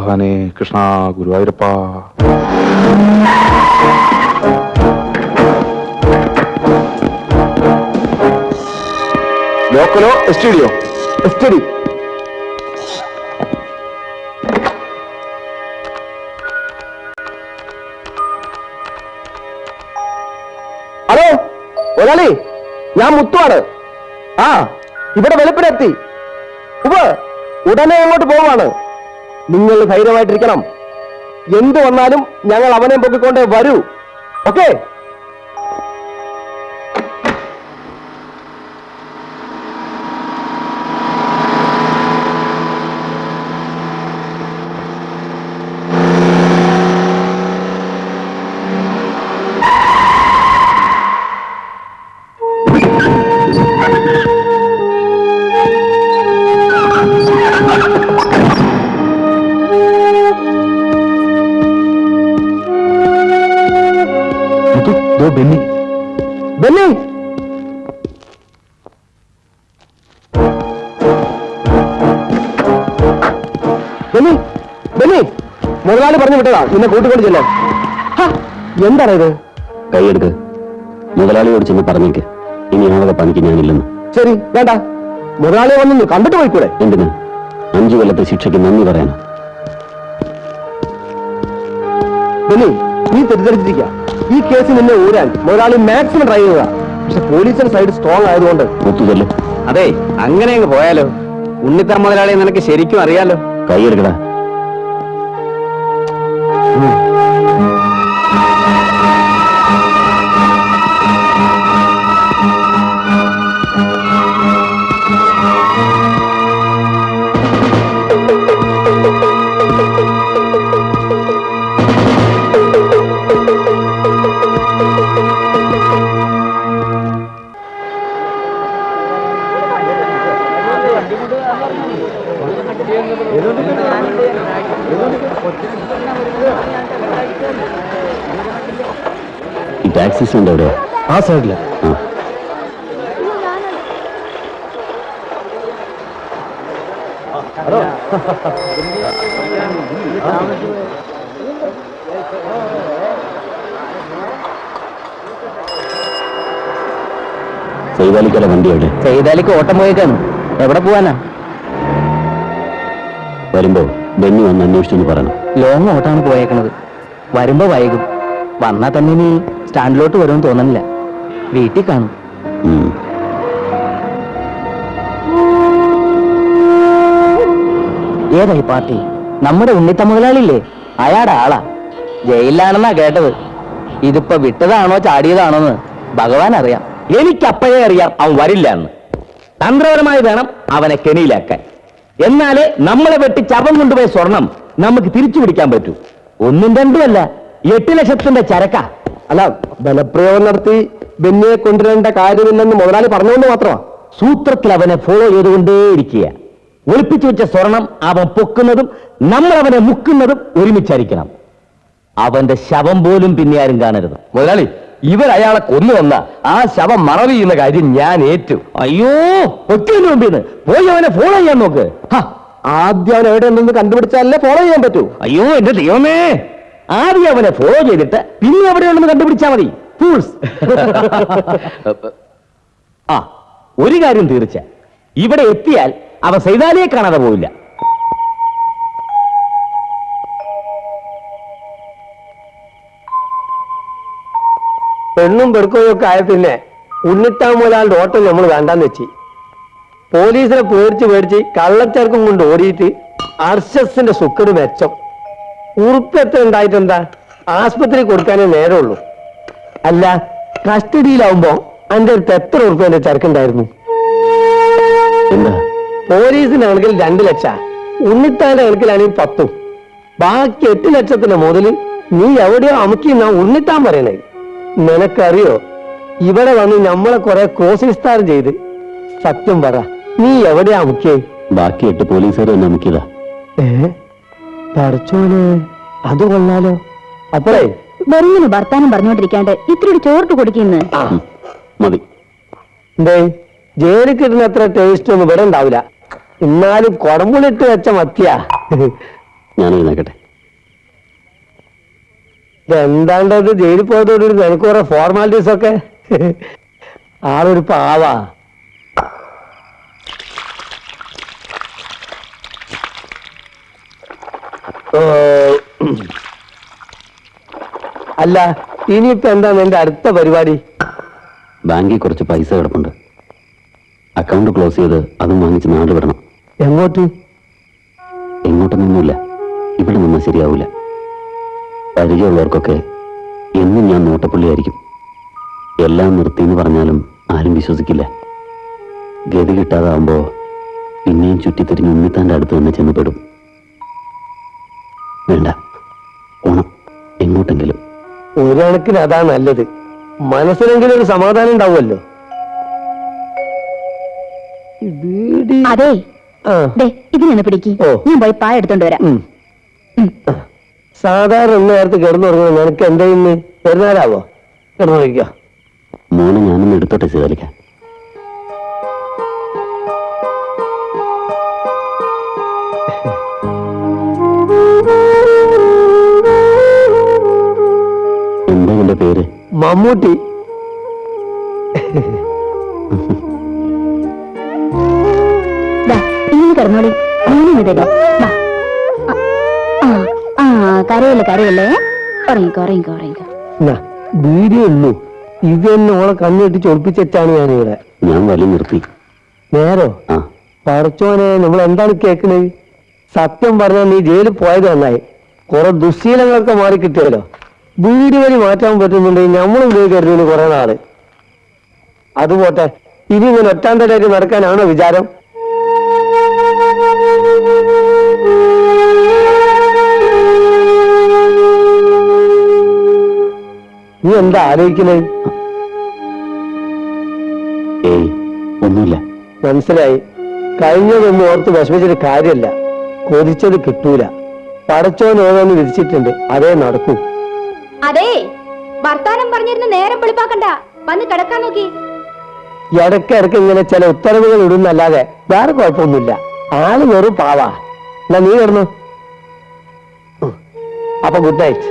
ഭഗവാനെ കൃഷ്ണ ഗുരുവായൂരപ്പ. ലോക്കലോ എസ്റ്റിഡിയോ? എസ്റ്റിഡി. ഹലോ ഒരാളി, ഞാൻ മുത്തുവാണ്. ആ, ഇവിടെ വെളുപ്പിനെത്തി. ഉടനെ അങ്ങോട്ട് പോവാണ്. നിങ്ങൾ ധൈര്യമായിട്ടിരിക്കണം. എന്തു വന്നാലും ഞങ്ങൾ അവനെ പൊക്കിക്കൊണ്ടേ വരൂ. ഓക്കെ? ബെന്നി, ബെന്നി, ബെന്നി, ബെന്നി, മുതലാളി പറഞ്ഞു വിട്ടതാ നിന്നെ കൂട്ടിക്കൊണ്ട് ചെല്ലാൻ. എന്താണ് ഇത്? കൈയെടുക്ക്. മുതലാളിയോട് ചെന്ന് പറഞ്ഞേക്ക് ഇനി ആളുടെ പണിക്ക് ഞാനില്ലെന്ന്. ശരി, വേണ്ട. മുതലാളിയെ വന്നു കണ്ടിട്ട് പോയിക്കൂടെ? എന്തിന്? 5 കൊല്ലത്തെ ശിക്ഷയ്ക്ക് നന്ദി പറയാനോ? ബെന്നി, നീ തെറ്റിദ്ധരിച്ചിരിക്കുക. ഈ കേസ് നിന്നെ ഊരാൻ മുതലാളി മാക്സിമം ട്രൈ ചെയ്യുക. പക്ഷെ പോലീസിന്റെ സൈഡ് സ്ട്രോങ് ആയതുകൊണ്ട് ഒത്തുതല്ലേ. അതെ, അങ്ങനെ അങ്ങ് പോയാലോ? ഉണ്ണിത്താൻ മുതലാളിയെ നിനക്ക് ശരിക്കും അറിയാലോ. കൈയെടുക്കടാ. ഈ ടാക്സി സ്റ്റാൻഡ് എവിടെയാ? ആ സൈഡില്. സൈതാലിക്കല വണ്ടി എവിടെ? ചെയ്താലിക്ക് ഓട്ടം പോയേക്കാണ്. എവിടെ പോവാനാ? വരുമ്പോ ബെന്നി വന്ന് അന്വേഷിച്ചെന്ന് പറയണം. ലോങ് ഓട്ടാണ് പോയേക്കണത്. വരുമ്പോ വൈകും. വന്നാ തന്നെ നീ സ്റ്റാൻഡിലോട്ട് വരുമെന്ന് തോന്നുന്നില്ല. വീട്ടിൽ കാണും. ഏതായി പാർട്ടി? നമ്മുടെ ഉണ്ണിത്ത മുതലാളില്ലേ, അയാളുടെ ആളാ. ജയിലിലാണെന്നാ കേട്ടത്. ഇതിപ്പോ വിട്ടതാണോ ചാടിയതാണോന്ന് ഭഗവാൻ അറിയാം. എനിക്കപ്പോഴേ അറിയാം അവൻ വരില്ല എന്ന്. തന്ത്രപരമായി വേണം അവനെ കെണിയിലാക്കാൻ. എന്നാലേ നമ്മളെ വെട്ടി ചവം കൊണ്ടുപോയ സ്വർണം നമുക്ക് തിരിച്ചു പിടിക്കാൻ പറ്റൂ. 1 2 8 ലക്ഷത്തിന്റെ ചരക്ക. അല്ല, ബലപ്രയോഗം നടത്തി ബെന്നിയെ കൊണ്ടുവരേണ്ട കാര്യമില്ലെന്ന് മുതലാളി പറഞ്ഞുകൊണ്ട് മാത്രമാ. സൂത്രത്തിൽ അവനെ ഫോളോ ചെയ്തുകൊണ്ടേയിരിക്കുക. ഒളിപ്പിച്ചു വെച്ച സ്വർണം അവൻ പൊക്കുന്നതും നമ്മൾ അവനെ മുക്കുന്നതും ഒരുമിച്ചായിരിക്കണം. അവന്റെ ശവം പോലും പിന്നെ ആരും കാണരുത്. മുതലാളി, ഇവർ അയാളെ കൊന്നു വന്ന ആ ശവം മറവ് ചെയ്യുന്ന കാര്യം ഞാൻ ഏറ്റു. അയ്യോ, പൊക്കിന് മുമ്പിന്ന് പോയി അവനെ ഫോളോ ചെയ്യാൻ നോക്ക്. ആദ്യം അവൻ എവിടെ ഉണ്ടെന്ന് കണ്ടുപിടിച്ചാലേ ഫോളോ ചെയ്യാൻ പറ്റൂ. അയ്യോ എന്റെ ദൈവമേ, ആദ്യം അവനെ ഫോളോ ചെയ്തിട്ട് പിന്നെ എവിടെയുണ്ടെന്ന് കണ്ടുപിടിച്ചാൽ മതി. ഫൂൾസ്. ആ, ഒരു കാര്യം തീർച്ച, ഇവിടെ എത്തിയാൽ അവൻ സൈതാലിയെ കാണാതെ പോവില്ല. പെണ്ണും പെടുക്കുകയും ഒക്കെ ആയ പിന്നെ ഉണ്ണിത്താൻ മുതലാളുടെ ഓട്ടം നമ്മൾ വേണ്ടാന്ന് വെച്ച് പോലീസിനെ പേടിച്ച് കള്ളച്ചേർക്കും കൊണ്ട് ഓടിയിട്ട് അർഷസിന്റെ സുക്കട് മെച്ചം. ഉറുപ്പെത്ര ഉണ്ടായിട്ടെന്താ? ആസ്പത്രി കൊടുക്കാനേ നേരമുള്ളൂ. അല്ല, കസ്റ്റഡിയിലാവുമ്പോ എന്റെ അടുത്ത് എത്ര ഉറുപ്പ്യന്റെ ചരക്കുണ്ടായിരുന്നു? പോലീസിന്റെ കണക്കിൽ 2 ലക്ഷം, ഉണ്ണിത്താന്റെ കണക്കിലാണെങ്കിൽ 10. ബാക്കി 8 ലക്ഷത്തിന്റെ മുതല് നീ എവിടെയോ അമുക്കിന്നാ ഉണ്ണിത്താൻ പറയണേ. നിനക്കറിയോ, ഇവിടെ വന്ന് നമ്മളെ കുറെ ക്രോസ് വിസ്താരം ചെയ്ത്. സത്യം പറ, നീ എവിടെയാ അമുക്കിയേ? ബാക്കി 8 പോലീസുകാരെ നമുക്കിതാ. പറച്ചോനെ, അത് കൊള്ളാലോ. അപ്പോഴേ വെറുതെ വർത്താനം പറഞ്ഞോണ്ടിരിക്കാണ്ട് ഇത്തിരി ചോർട്ട് കൊടുക്കുന്നു. മതി. എന്തേ, ജയിലിൽ കിട്ടുന്ന അത്ര ടേസ്റ്റ് ഒന്നും ഇവിടെ ഉണ്ടാവില്ല. എന്നാലും കുടമ്പുളിട്ട് വെച്ച മത്തിയാ. ഞാൻ എഴുന്നേക്കട്ടെ. ഇതെന്താണ്ടത് ജയിലിൽ പോയതോടുകൂടി നിനക്ക് കുറെ ഫോർമാലിറ്റീസ് ഒക്കെ. ആളൊരു പാവാ. അല്ല, ഇനിയിപ്പോ എന്താണ് എന്റെ അടുത്ത പരിപാടി? ബാങ്കിൽ കുറച്ച് പൈസ കിടപ്പുണ്ട്. അക്കൗണ്ട് ക്ലോസ് ചെയ്ത് അതും വാങ്ങിച്ച് നാട് വിടണം. എങ്ങോട്ട്? എങ്ങോട്ടൊന്നുമില്ല, ഇവിടെ നിന്നാൽ ശരിയാവില്ല. പരിചയമുള്ളവർക്കൊക്കെ എന്നും ഞാൻ നോട്ടപ്പുള്ളിയായിരിക്കും. എല്ലാം നിർത്തിയെന്ന് പറഞ്ഞാലും ആരും വിശ്വസിക്കില്ല. ഗതി കിട്ടാതാവുമ്പോ പിന്നെയും ചുറ്റിത്തിരിഞ്ഞ് ഉണ്ണിത്താൻ്റെ അടുത്ത് തന്നെ ചെന്നപ്പെടും. വേണ്ട, ഓണം എങ്ങോട്ടെങ്കിലും. ഒരു കണക്കിന് അതാ നല്ലത്. മനസ്സിലെങ്കിലും ഒരു സമാധാനം ഉണ്ടാവുമല്ലോ. അതെ, ആ, ഇതിനൊന്ന് പിടിക്ക്. ഓ. ഞാൻ പോയി പായ എടുത്തോണ്ട് വരാം. ഉം. സാധാരണ ഇന്ന നേരത്ത് കിടന്നുറങ്ങുന്നത് നിനക്ക് എന്താ ഇന്ന് പെരുന്നാലാവോ? കിടന്നുറങ്ങിക്കോ. മോനെ ഞാനൊന്ന് എടുത്തോട്ടെ സീതലിക്ക. എന്താ നിന്റെ പേര്? മമ്മൂട്ടി. ഇന്ന് കിടന്നോളി. മൂന്ന് തരും. കരയല്ലേ കരയല്ലേ. ഉറങ്ങിക്കോ ഉറങ്ങിക്കോ ഉറങ്ങിക്കോ. വീഡിയോ ഉള്ളൂ. ഇത് തന്നെ ഓളെ കണ്ണിട്ട് ചൊളിപ്പിച്ചാണ് ഞാനിവിടെ. ഞാൻ വലി നിർത്തി. നേരോ? ആ, പറച്ചോനെ, നമ്മൾ എന്താണ് കേൾക്കണത്? സത്യം പറഞ്ഞാൽ നീ ജയിലിൽ പോയത് നന്നായി. കുറെ ദുശീലങ്ങളൊക്കെ മാറി കിട്ടിയല്ലോ. വീട് വഴി മാറ്റാൻ പറ്റുന്നുണ്ടെങ്കിൽ നമ്മൾ ഉപയോഗിക്കരുത് കുറെ നാള്. അതുപോട്ടെ, ഇനി ഇങ്ങനെ ഒറ്റാന്തരായിട്ട് നടക്കാനാണോ വിചാരം? നീ എന്താ ആലോചിക്കുന്നത്? ഏയ് ഒന്നുമില്ല. മനസ്സിലായി. കഴിഞ്ഞതൊന്നും ഓർത്ത് വിഷമിച്ചിട്ട് കാര്യമല്ല. കൊതിച്ചത് കിട്ടൂല. പടച്ചോൻ ഓരോന്ന് വിധിച്ചിട്ടുണ്ട്, അതേ നടക്കൂ. അതെ, വർത്താനം പറഞ്ഞിരുന്ന് നേരം വെളുപ്പാക്കണ്ട, വന്ന് കിടക്കാൻ നോക്കി. ഇടയ്ക്കിടയ്ക്ക് ഇങ്ങനെ ചില ഉത്തരവുകൾ ഇടുന്നല്ലാതെ വേറെ കുഴപ്പമൊന്നുമില്ല. ആള് വെറും പാവാ. എന്നാ നീ കിടന്നു. അപ്പൊ ഗുഡ് നൈറ്റ്.